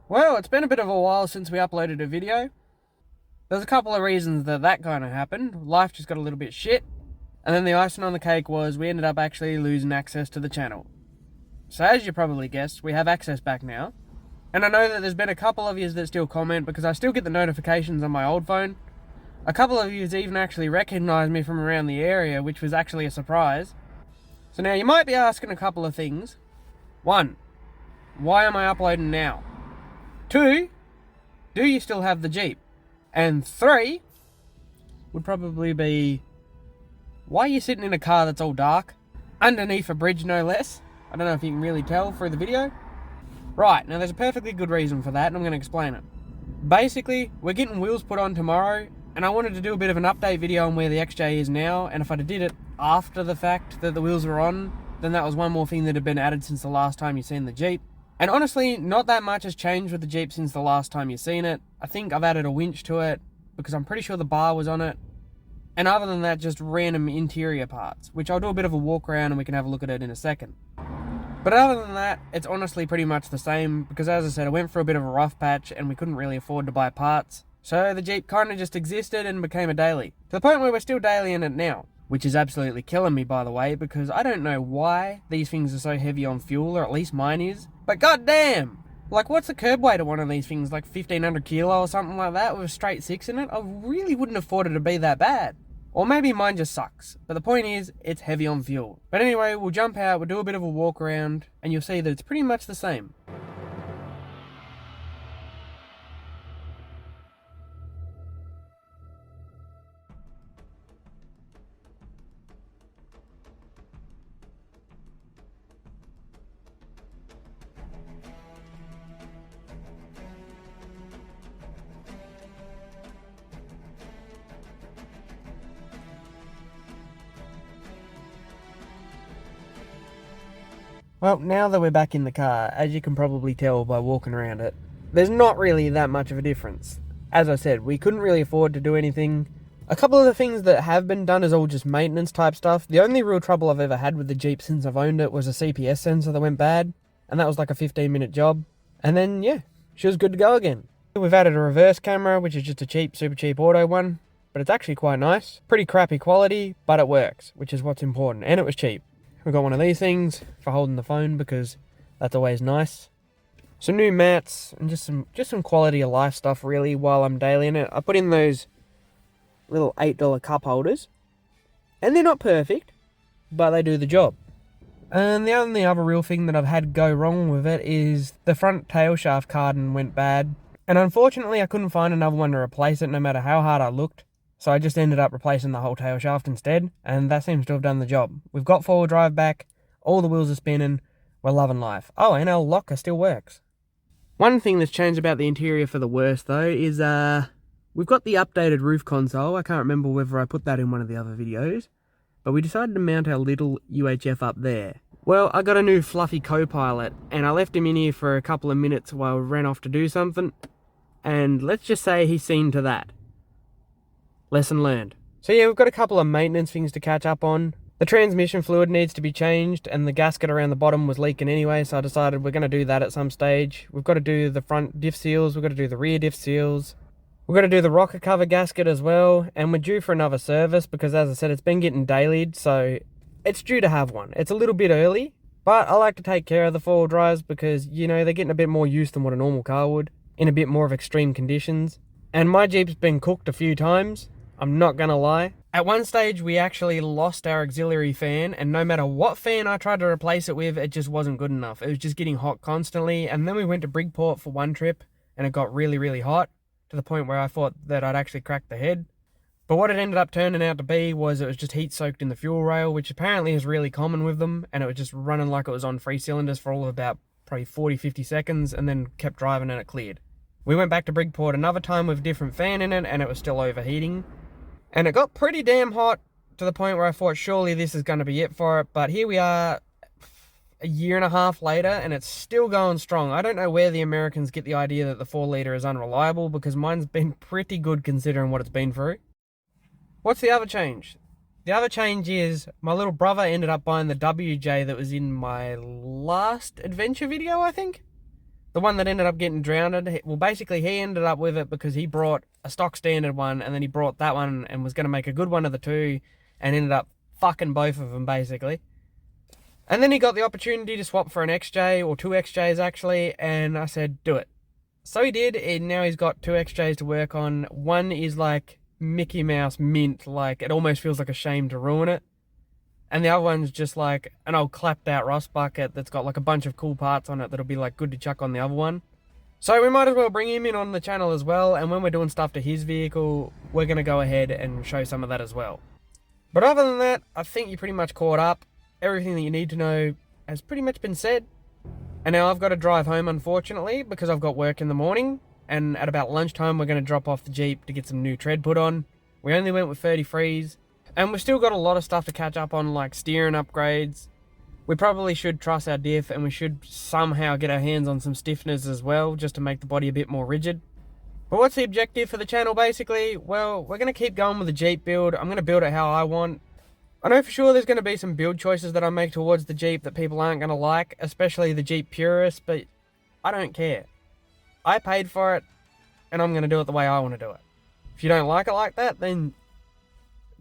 Well, it's been a bit of a while since we uploaded a video. There's a couple of reasons that kind of happened. Life just got a little bit shit. And then the icing on the cake was we ended up actually losing access to the channel. So as you probably guessed, we have access back now. And I know that there's been a couple of you that still comment because I still get the notifications on my old phone. A couple of you even actually recognised me from around the area, which was actually a surprise. So now you might be asking a couple of things. One, why am I uploading now? Two, do you still have the Jeep? And three would probably be, why are you sitting in a car that's all dark? Underneath a bridge, no less. I don't know if you can really tell through the video. Right, now there's a perfectly good reason for that, and I'm going to explain it. Basically, we're getting wheels put on tomorrow, and I wanted to do a bit of an update video on where the XJ is now, and if I did it after the fact that the wheels were on, then that was one more thing that had been added since the last time you've seen the Jeep. And honestly, not that much has changed with the Jeep since the last time you've seen it. I think I've added a winch to it, because I'm pretty sure the bar was on it. And other than that, just random interior parts, which I'll do a bit of a walk around and we can have a look at it in a second. But other than that, it's honestly pretty much the same, because as I said, I went through a bit of a rough patch and we couldn't really afford to buy parts. So the Jeep kind of just existed and became a daily. To the point where we're still dailying it now. Which is absolutely killing me, by the way, because I don't know why these things are so heavy on fuel, or at least mine is. But goddamn! Like, what's the curb weight of one of these things? Like 1,500 kilo or something like that with a straight 6 in it? I really wouldn't have thought it to be that bad. Or maybe mine just sucks. But the point is, it's heavy on fuel. But anyway, we'll jump out, we'll do a bit of a walk around, and you'll see that it's pretty much the same. Well, now that we're back in the car, as you can probably tell by walking around it, there's not really that much of a difference. As I said, we couldn't really afford to do anything. A couple of the things that have been done is all just maintenance type stuff. The only real trouble I've ever had with the Jeep since I've owned it was a CPS sensor that went bad, and that was like a 15-minute job. And then, yeah, she was good to go again. We've added a reverse camera, which is just a cheap, super cheap auto one, but it's actually quite nice. Pretty crappy quality, but it works, which is what's important, and it was cheap. We've got one of these things for holding the phone because that's always nice. Some new mats and just some quality of life stuff really while I'm dailying it. I put in those little $8 cup holders, and they're not perfect, but they do the job. And the only other real thing that I've had go wrong with it is the front tail shaft cardan went bad, and unfortunately I couldn't find another one to replace it no matter how hard I looked. So I just ended up replacing the whole tail shaft instead, and that seems to have done the job. We've got four-wheel drive back, all the wheels are spinning, we're loving life. Oh, and our locker still works. One thing that's changed about the interior for the worse though is we've got the updated roof console. I can't remember whether I put that in one of the other videos, but we decided to mount our little UHF up there. Well, I got a new fluffy co-pilot, and I left him in here for a couple of minutes while we ran off to do something, and let's just say he's seen to that. Lesson learned. So yeah, we've got a couple of maintenance things to catch up on. The transmission fluid needs to be changed, and the gasket around the bottom was leaking anyway, so I decided we're going to do that at some stage. We've got to do the front diff seals, we've got to do the rear diff seals. We've got to do the rocker cover gasket as well, and we're due for another service because, as I said, it's been getting dailied, so it's due to have one. It's a little bit early, but I like to take care of the four-wheel drives because, you know, they're getting a bit more use than what a normal car would, in a bit more of extreme conditions. And my Jeep's been cooked a few times. I'm not gonna lie. At one stage, we actually lost our auxiliary fan, and no matter what fan I tried to replace it with, it just wasn't good enough. It was just getting hot constantly, and then we went to Bridgeport for one trip, and it got really, really hot, to the point where I thought that I'd actually cracked the head. But what it ended up turning out to be was it was just heat soaked in the fuel rail, which apparently is really common with them, and it was just running like it was on 3 cylinders for all of about probably 40-50 seconds, and then kept driving and it cleared. We went back to Bridgeport another time with a different fan in it, and it was still overheating. And it got pretty damn hot to the point where I thought surely this is going to be it for it. But here we are a year and a half later and it's still going strong. I don't know where the Americans get the idea that the 4-litre is unreliable, because mine's been pretty good considering what it's been through. What's the other change? The other change is my little brother ended up buying the WJ that was in my last adventure video, I think. the one that ended up getting drowned, well, basically he ended up with it because he brought a stock standard one, and then he brought that one and was going to make a good one of the two, and ended up fucking both of them, basically. And then he got the opportunity to swap for an XJ, or two XJs actually, and I said, do it. So he did, and now he's got two XJs to work on. One is like Mickey Mouse mint, like it almost feels like a shame to ruin it. And the other one's just like an old clapped out rust bucket that's got like a bunch of cool parts on it that'll be like good to chuck on the other one. So we might as well bring him in on the channel as well, and when we're doing stuff to his vehicle, we're going to go ahead and show some of that as well. But other than that, I think you're pretty much caught up. Everything that you need to know has pretty much been said. And now I've got to drive home, unfortunately, because I've got work in the morning, and at about lunchtime we're going to drop off the Jeep to get some new tread put on. We only went with 33s, and we've still got a lot of stuff to catch up on, like steering upgrades. We probably should truss our diff, and we should somehow get our hands on some stiffeners as well, just to make the body a bit more rigid. But what's the objective for the channel, basically? Well, we're going to keep going with the Jeep build. I'm going to build it how I want. I know for sure there's going to be some build choices that I make towards the Jeep that people aren't going to like, especially the Jeep purists, but I don't care. I paid for it, and I'm going to do it the way I want to do it. If you don't like it like that, then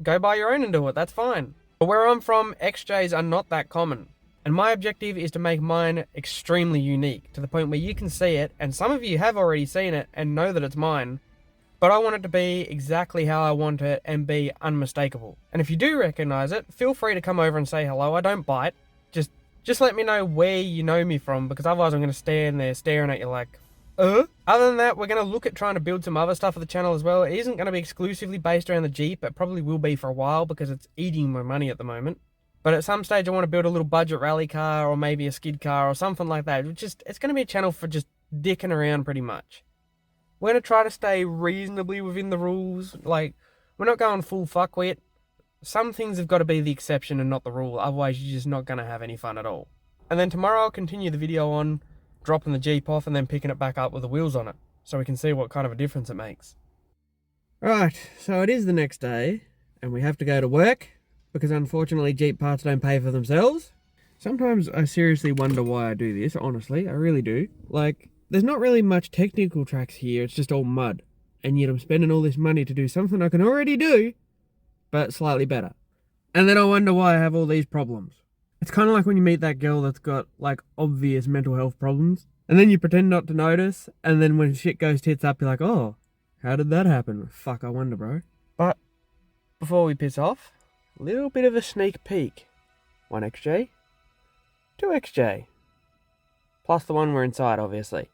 go buy your own and do it, that's fine. But where I'm from, XJs are not that common, and my objective is to make mine extremely unique, to the point where you can see it, and some of you have already seen it and know that it's mine, but I want it to be exactly how I want it and be unmistakable. And if you do recognize it, feel free to come over and say hello. I don't bite. Just let me know where you know me from, because otherwise I'm going to stand there staring at you like, Other than that, we're going to look at trying to build some other stuff for the channel as well. It isn't going to be exclusively based around the Jeep. It probably will be for a while because it's eating my money at the moment. But at some stage I want to build a little budget rally car, or maybe a skid car or something like that. It's going to be a channel for just dicking around pretty much. We're going to try to stay reasonably within the rules. Like, we're not going full fuckwit. Some things have got to be the exception and not the rule. Otherwise, you're just not going to have any fun at all. And then tomorrow I'll continue the video on dropping the Jeep off and then picking it back up with the wheels on it, so we can see what kind of a difference it makes. Right, so it is the next day, and we have to go to work, because unfortunately Jeep parts don't pay for themselves. Sometimes I seriously wonder why I do this, honestly, I really do. Like, there's not really much technical tracks here, it's just all mud. And yet I'm spending all this money to do something I can already do, but slightly better. And then I wonder why I have all these problems. It's kind of like when you meet that girl that's got, like, obvious mental health problems, and then you pretend not to notice, and then when shit goes tits up, you're like, oh, how did that happen? Fuck, I wonder, bro. But before we piss off, a little bit of a sneak peek. 1XJ, 2XJ, plus the one we're inside, obviously.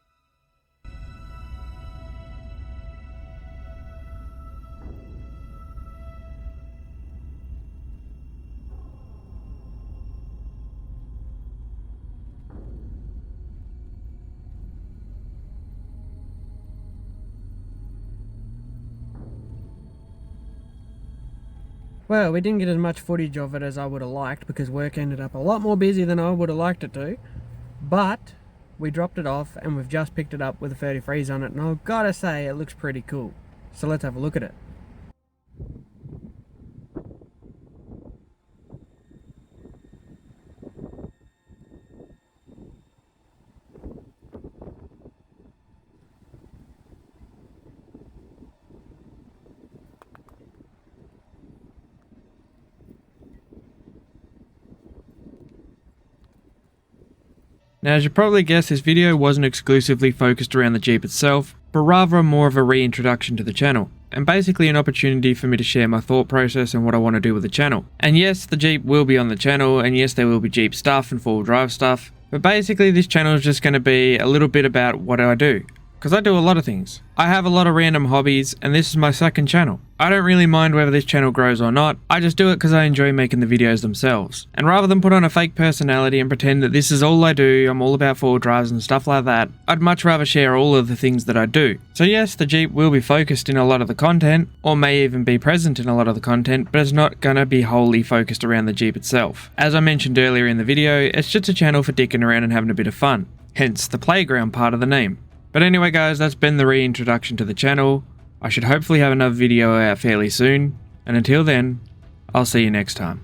Well, we didn't get as much footage of it as I would have liked because work ended up a lot more busy than I would have liked it to. But we dropped it off and we've just picked it up with a 33s on it, and I've got to say it looks pretty cool. So let's have a look at it. Now, as you probably guessed, this video wasn't exclusively focused around the Jeep itself, but rather more of a reintroduction to the channel, and basically an opportunity for me to share my thought process and what I want to do with the channel. And yes, the Jeep will be on the channel, and yes, there will be Jeep stuff and four-wheel drive stuff, but basically this channel is just going to be a little bit about what I do. Because I do a lot of things. I have a lot of random hobbies, and this is my second channel. I don't really mind whether this channel grows or not, I just do it because I enjoy making the videos themselves. And rather than put on a fake personality and pretend that this is all I do, I'm all about four-wheel drives and stuff like that, I'd much rather share all of the things that I do. So yes, the Jeep will be focused in a lot of the content, or may even be present in a lot of the content, but it's not gonna be wholly focused around the Jeep itself. As I mentioned earlier in the video, it's just a channel for dicking around and having a bit of fun. Hence the playground part of the name. But anyway guys, that's been the reintroduction to the channel. I should hopefully have another video out fairly soon, and until then, I'll see you next time.